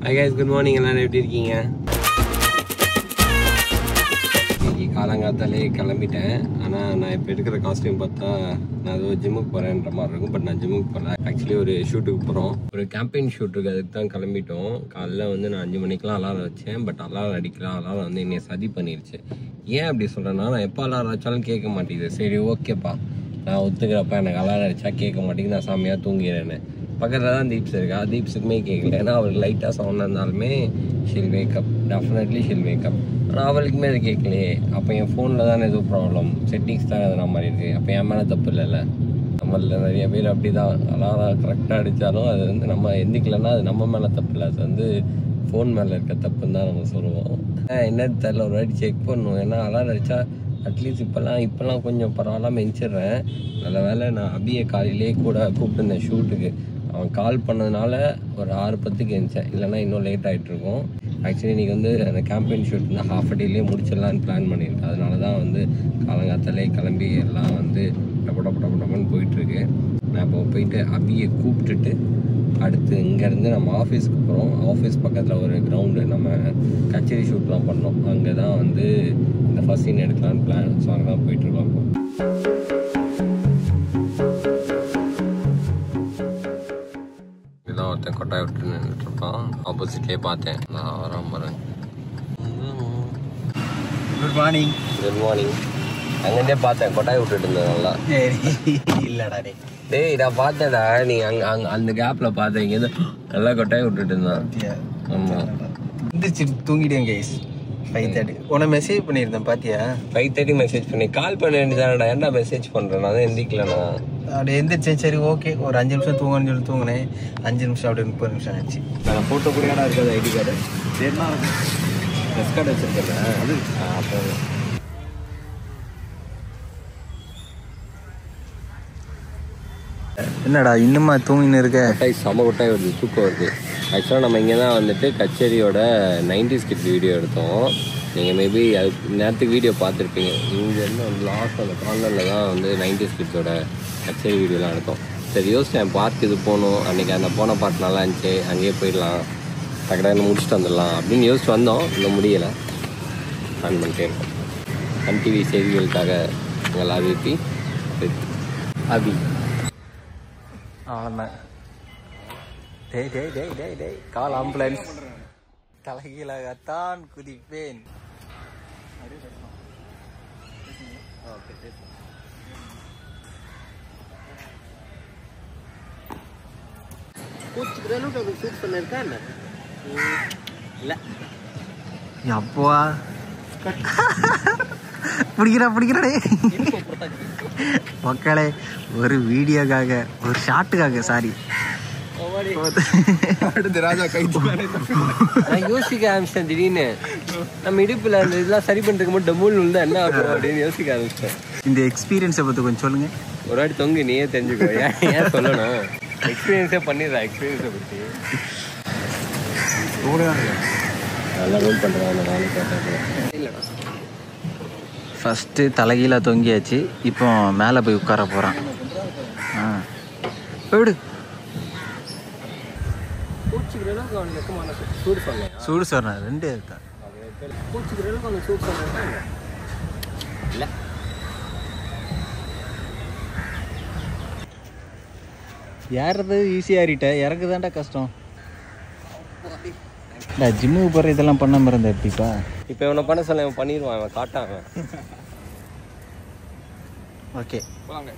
Hi guys, good morning. எல்லாரும் எப்படி இருக்கீங்க? இன்னைக்கு காலங்காத்தாலே கிளம்பிட்டேன். ஆனால் நான் இப்போ எடுக்கிற காஸ்டியூம் பார்த்தா நான் ஏதோ ஜிம்முக்கு போகிறேன்ற மாதிரி இருக்கும். பட் நான் ஜிம்முக்கு போகல. ஆக்சுவலி ஒரு ஷூட்டுக்கு போகிறோம். ஒரு கேம்பெயின் ஷூட்டுக்கு அதுக்கு தான் கிளம்பிட்டோம். காலைல வந்து நான் 5 மணிக்கெலாம் அலாரம் வச்சேன். பட் அலாரம் அடிக்கலாம், அலாரம் வந்து என்னை சதி பண்ணிடுச்சு. ஏன் அப்படி சொல்கிறேன்னா, நான் எப்போ அலாரம் வச்சாலும் கேட்க மாட்டேங்குது. சரி ஓகேப்பா, நான் ஒத்துக்கிறப்ப எனக்கு அலாரம் அடித்தா கேட்க மாட்டேங்குது, நான் செம்மையாக தூங்கிறேன்னு. பக்கத்தில் தான் தீப்ஸ் இருக்கா. தீப்ஸுக்குமே கேட்கல. ஏன்னா அவளுக்கு லைட்டாக சவுண்டாக இருந்தாலுமே she'll wake up, definitely she'll wake up. ஆனால் அவளுக்குமே அது கேட்கலையே. அப்போ என் ஃபோனில் தானே எதுவும் ப்ராப்ளம், செட்டிங்ஸ் தான் எதனா மாதிரி இருக்குது. அப்போ என் மேலே தப்பு இல்லைல்ல. நம்மளில் நிறைய பேர் அப்படி தான் அலாரம் கரெக்டாக அடித்தாலும் அது வந்து நம்ம எந்திக்கலைன்னா அது நம்ம மேலே தப்பு இல்லை, அது வந்து ஃபோன் மேலே இருக்க தப்புன்னு தான் நம்ம சொல்லுவோம். என்னன்னு தெரில, ஒரு வாட்டி செக் பண்ணுவோம். ஏன்னா அலாரம் அடித்தா அட்லீஸ்ட் இப்போல்லாம் கொஞ்சம் பரவாயில்லாமல் எந்திரிச்சிடுறேன். நல்ல வேலை நான் அபியை காலையிலே கூட கூப்பிட்டுருந்தேன் ஷூட்டுக்கு. அவன் கால் பண்ணதுனால ஒரு 6:10க்கு எழுந்தேன், இல்லைனா இன்னும் லேட் ஆகிட்ருக்கும். ஆக்சுவலி இன்றைக்கி வந்து அந்த கேம்பெயின் ஷூட் வந்து ஹாஃப் அ டேலேயே முடிச்சிடலான்னு பிளான் பண்ணியிருக்கேன். அதனால தான் வந்து காலங்காத்தாலே கிளம்பி எல்லாம் வந்து டப்பன்னு போயிட்டுருக்கு. நான் இப்போ போயிட்டு அபியை கூப்பிட்டுட்டு அடுத்து இங்கேருந்து நம்ம ஆஃபீஸ்க்கு போகிறோம். ஆஃபீஸ் பக்கத்தில் ஒரு கிரவுண்டு, நம்ம கச்சேரி ஷூட்லாம் பண்ணோம். அங்கே தான் வந்து இந்த ஃபர்ஸ்ட் சீன் எடுக்கலான்னு பிளான். ஸோ அங்கே தான் போயிட்டுருக்கோம். இப்போ ஒருத்தன் கொட்டாய் விட்டு நின்றுட்டுருப்பான். ஆப்போசிட்லேயே பார்த்தேன். நான் வராம வரேன். Good morning. Good morning. அங்கேருந்தே பார்த்தேன் கொட்டாய் விட்டுட்டு இருந்தேன் நல்லா. இல்லடா டேய் நான் பார்த்தேன்டா, நீ அங்கே அந்த கேப்பில் பார்த்தேன். இங்கேருந்து நல்லா கொட்டாய் விட்டுட்டு இருந்தான். ஆமாம், எந்திரிச்சு தூங்கிட்டேன் கைஸ். 5:30 உன மெசேஜ் பண்ணியிருந்தேன் பார்த்தியா? 5:30 மெசேஜ் பண்ணி கால் பண்ண வேண்டியதானடா. ஏன்டா மெசேஜ் பண்ணுறேன்? நான் தான் எந்திக்கலண்ணா. அப்படி எந்திரிச்சேன். சரி ஓகே, ஒரு 5 நிமிஷம் தூங்கன்னு சொல்லி தூங்கினேன். 5 நிமிஷம் அப்படி 30 நிமிஷம் ஆச்சு. நான் ஃபோட்டோ கூட இருக்காது ஐடி கார்டு. சரிண்ணா, ட்ரெஸ் கார்டு வச்சுருக்கேன் அது. அப்போ என்னடா இன்னுமா தூங்கின்னு இருக்க? கொட்டாய் செம கொட்டாய் வருது, தூக்கம் வருது. ஆக்சுவலாக நம்ம இங்கே தான் வந்துட்டு கச்சேரியோட 90s கிட் வீடியோ எடுத்தோம். நீங்கள் மேபி அது நேரத்துக்கு வீடியோ பார்த்துருப்பீங்க. இங்கேருந்து வந்து லாஸ்ட் அந்த கார்னரில் தான் வந்து 90s கிட்ஸோட கச்சேரி வீடியோலாம் எடுத்தோம். சரி யோசிச்சேன், பார்க் இது போகணும். அன்றைக்கி அந்த போன பாட்டு நல்லா இருந்துச்சு, அங்கேயே போயிடலாம், டக்குனு முடிச்சுட்டு வந்துடலாம் அப்படின்னு யோசிச்சு வந்தோம். இன்னும் முடியலை, பிளான் பண்ணிட்டே இருக்கோம். சன் டிவி செய்திகளுக்காக எங்கள் அபிபி அபி. அவ்வளோதான். டேய் டேய் டேய் டேய் டேய் கால் ஆம்புலன்ஸ். தலைகீழாகத்தான் குதிப்பேன். அப்பா பிடிக்கிறடே மக்களே, ஒரு வீடியோக்காக, ஒரு ஷாட்டுக்காக, சாரி யோசிக்க ஆரம்பிச்சேன். திடீர்னு நம்ம இடுப்புல அந்த இதெல்லாம் சரி பண்றதுக்கு மட்டும் டபுள் இருந்தா என்ன ஆகும் அப்படின்னு யோசிக்க ஆரம்பிச்சேன். இந்த எக்ஸ்பீரியன்ஸை பற்றி கொஞ்சம் சொல்லுங்க. ஒரு வாட்டி தொங்கு, நீயே தெரிஞ்சுக்கோ. ஏன் சொல்லணும்? எக்ஸ்பீரியன்ஸே பண்ணிடுறா. எக்ஸ்பீரியன்ஸை பற்றி நல்லா ரோல் பண்ணுறாங்க. நானும் கேட்டேன். இல்லைடா, ஃபஸ்ட்டு தலைகீழாக தொங்கியாச்சு. இப்போ மேலே போய் உட்கார போகிறான். போய்விடு. சூடு சொன்னேன் 2 இருக்கா? இல்லை ஏறது ஈஸியாக ஏறிட்ட, இறக்குதான்டா கஷ்டம். ஜிம்முக்கு போகிற இதெல்லாம் பண்ணாமல் இருந்த எப்படிப்பா? இப்போ இவனை பண்ண சொல்ல இவன் பண்ணிடுவான், அவன் காட்டான். ஓகே வாங்க.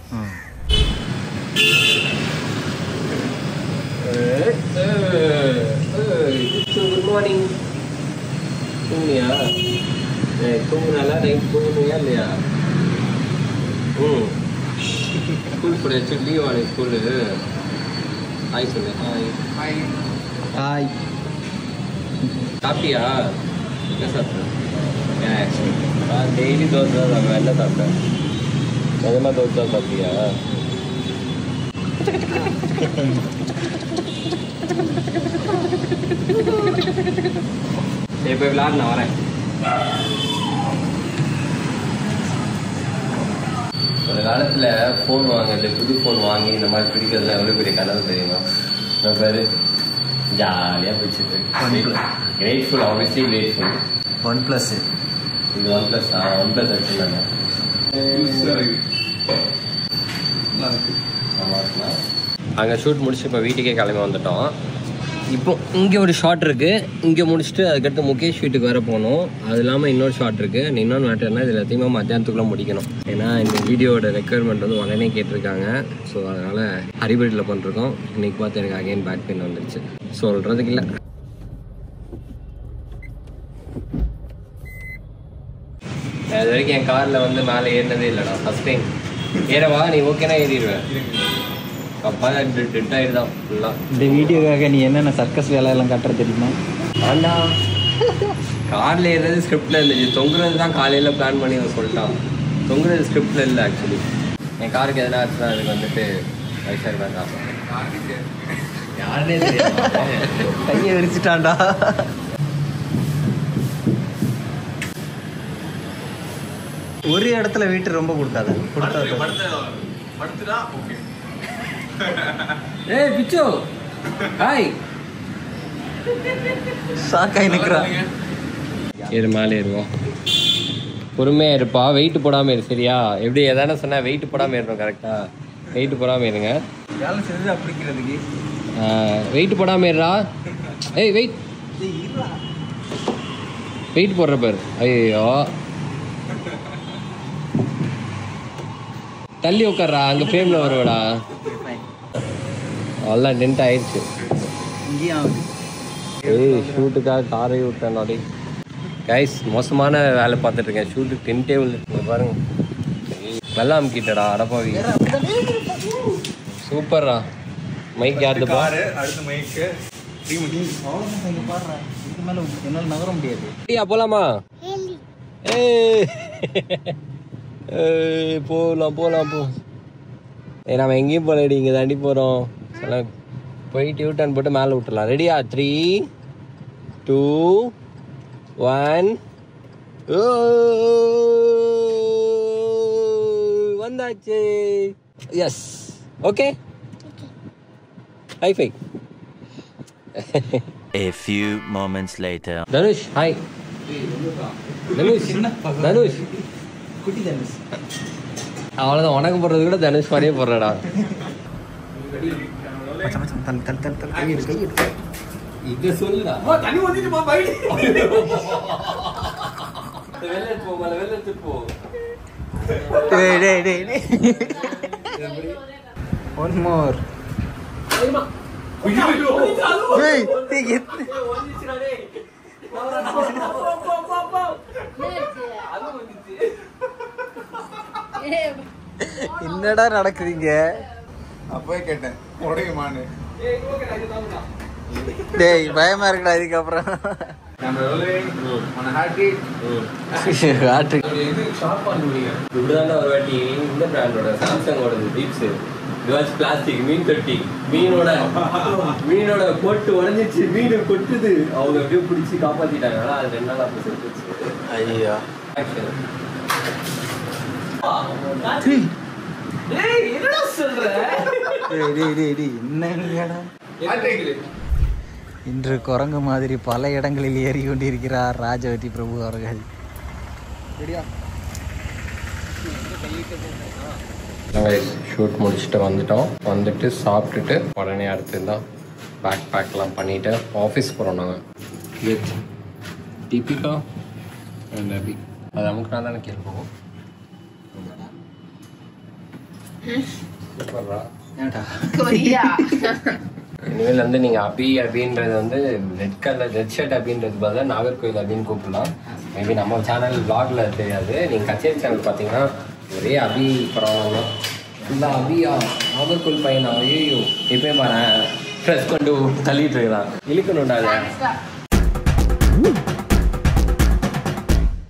Good morning. தூங்குனியா? தூங்குனால நைட் தூங்குனியா இல்லையா? ஸ்கூல் போய் லீவ் ஆனு ஸ்கூலு. ஹாய் சொல்லு. Hi hi. சாப்பிட்டியா? என்ன சாப்பிட்டேன்? டெய்லி தோசை தான் சாப்பிட்டேன். என்ன சாப்பிட்டேன்? நிஜமாக தோசை தான் சாப்பிட்டியா? சரி போய் விளாட், நான் வரேன். ஒரு காலத்தில் ஃபோன் வாங்கிட்டு புது ஃபோன் வாங்கி இந்த மாதிரி பிடிக்கிறதுல எவ்வளோ பெரிய கனவு தெரியுமா? நான் பேர் ஜாலியாக போயிடுச்சு. Grateful, obviously grateful. OnePlus இது OnePlus OnePlus வச்சுருந்தாங்க. அங்கே ஷூட் முடிச்சு இப்போ வீட்டுக்கே கிளம்பி வந்துட்டோம். இப்போ இங்கே ஒரு ஷாட் இருக்குது, இங்கே முடிச்சுட்டு அதுக்கடுத்து முகேஷ் வீட்டுக்கு வர போகணும். அது இல்லாமல் இன்னொரு ஷாட் இருக்குது. இன்னொன்று மேட்டர்னா இது எல்லாத்தையுமே மத்தியானத்துக்குள்ளே முடிக்கணும். ஏன்னா இந்த வீடியோட ரெக்குயர்மெண்ட் வந்து உடனே கேட்டிருக்காங்க. ஸோ அதனால் ஹரிபரியில் பண்ணிருக்கோம். இன்றைக்கி பார்த்து எனக்கு அகைன் பேக் பெயின் வந்துருச்சு. சொல்கிறதுக்கு இல்லை. அது வரைக்கும் என் காரில் வந்து மேலே ஏறினதே இல்லைடா, ஃபஸ்ட் டைம். ஏறவா நீ ஓகேனா ஏறிடுவேன். அப்பா டெட்டாயிடுதான் ஃபுல்லாக. இந்த வீடியோக்காக நீ என்னென்ன சர்க்கஸ் வேலையெல்லாம் கட்டுற தெரியுமா? ஆண்டா காரில் ஏறது ஸ்கிரிப்டில் இருந்துச்சு. தொங்குறது தான் காலையில் பிளான் பண்ணி அவன் சொல்லிட்டான். தொங்குறது ஸ்கிரிப்டில் இல்லை. ஆக்சுவலி என் காருக்கு எதனா ஆச்சுன்னா அதுக்கு வந்துட்டு வயசாக தான் காசு. யாருனே தெரியாது, கையை விரிச்சிட்டான்டா. ஒரு இடத்துல வெயிட் ரொம்ப கொடுக்காத. ஏய் பிச்சோ, ஹாய். ஷாக்காய் நிற்கிறா. ஏறு, மேலே ஏறுவோம். பொறுமையாக இருப்பா, வெயிட் போடாமல் இரு சரியா? எப்படி எதானே சொன்னால் வெயிட் போடாமல் ஏறணும். கரெக்டாக வெயிட் போடாமல் இருங்க. வேலை செஞ்சு அப்படிங்கிறதுக்கு வெயிட் போடாமல் ஏறா. ஏய் வெயிட் வெயிட் போடுற பேர். ஐயோ தள்ளி உட்கார்றா, அங்கே ஃப்ரேமில் வருவடா. அவ்வளோதான் டென்ட் ஆயிடுச்சு. ஏய் ஷூட்டுக்காக காரை விட்டேன் நாடி. கைஸ் மோசமான வேலை பார்த்துட்ருக்கேன். ஷூட்டுக்கு டென்ட்டே உள்ள பாருங்க. நல்லா அமுக்கிட்டடா அடப்பாவி. சூப்பர்ரா. மைக் யாருப்பா? அடுத்த மைக்கு என்னால் நகர முடியாது. போலாமா? போகலாம் போகலாம் போ. நம்ம எங்கேயும் போகலடி, இங்கே தாண்டி போகிறோம். போயிட்டு யூ-டர்ன் போட்டு மேலே விட்டுலாம். ரெடியா? 3, 2, 1. வந்தாச்சு. S okay. High-five. A few moments later. Dhanush hi. Dhanush Dhanush குட்டி தனுஷ். அவ்வளோதான், உனக்கு போடுறது கூட தனுஷ் மாதிரியே போடுறடா. இதை சொல்லுடா. தண்ணி வந்துட்டு போ. பைடி வெளில எடுத்து போ, வெளில எடுத்து போ. One more. என்னடா நடக்குதுங்க? அப்பவே கேட்டேன் உடையுமான்னு. டேய் பயமா இருக்குடா இதுக்கப்புறம். இப்படிதான் ஒரு வாட்டி இந்த பிராண்டோட சாம்சங்கோட டீப்ஸ் பிளாஸ்டிக் மீன் தொட்டி மீனோட போட்டு உடஞ்சிச்சு. மீன் கொட்டுது. அவங்க அப்படியே பிடிச்சி காப்பாத்திட்டாங்க. அது 2 நாள் அப்படி செத்துச்சு. ஐயா இன்று குரங்கு மாதிரி பல இடங்களில் ஏறி கொண்டிருக்கிறார் ராஜவதி பிரபு அவர்கள். ஷூட் முடிச்சுட்டு வந்துட்டோம். வந்துட்டு சாப்பிட்டுட்டு உடனே அடுத்து தான் பேக்லாம் பண்ணிட்டு ஆஃபீஸ் போகிறோம். நாங்கள் வித் தீபிகா அண்ட் அபி. அது நமக்கு நான் தானே கேட்போம். சூப்பர்ரா. இனிமேல் வந்து நீங்கள் அபி அப்படின்றது வந்து ரெட் ஷர்ட் அப்படின்றது பதிலாக நாகர்கோவில் அப்படின்னு கூப்பிடலாம். மேபி நம்ம சேனல் vlogல தெரியாது. நீங்கள் கச்சேரி சேனல் பார்த்தீங்கன்னா ஒரே அபி பரவாயில்ல. இந்த அபியா நாகர்கோவில் பையனா? ஐயோ எப்பயும் பாரு ப்ரெஸ் கொண்டு தள்ளிட்டு இருக்கிறான். இழுக்கணும்டா.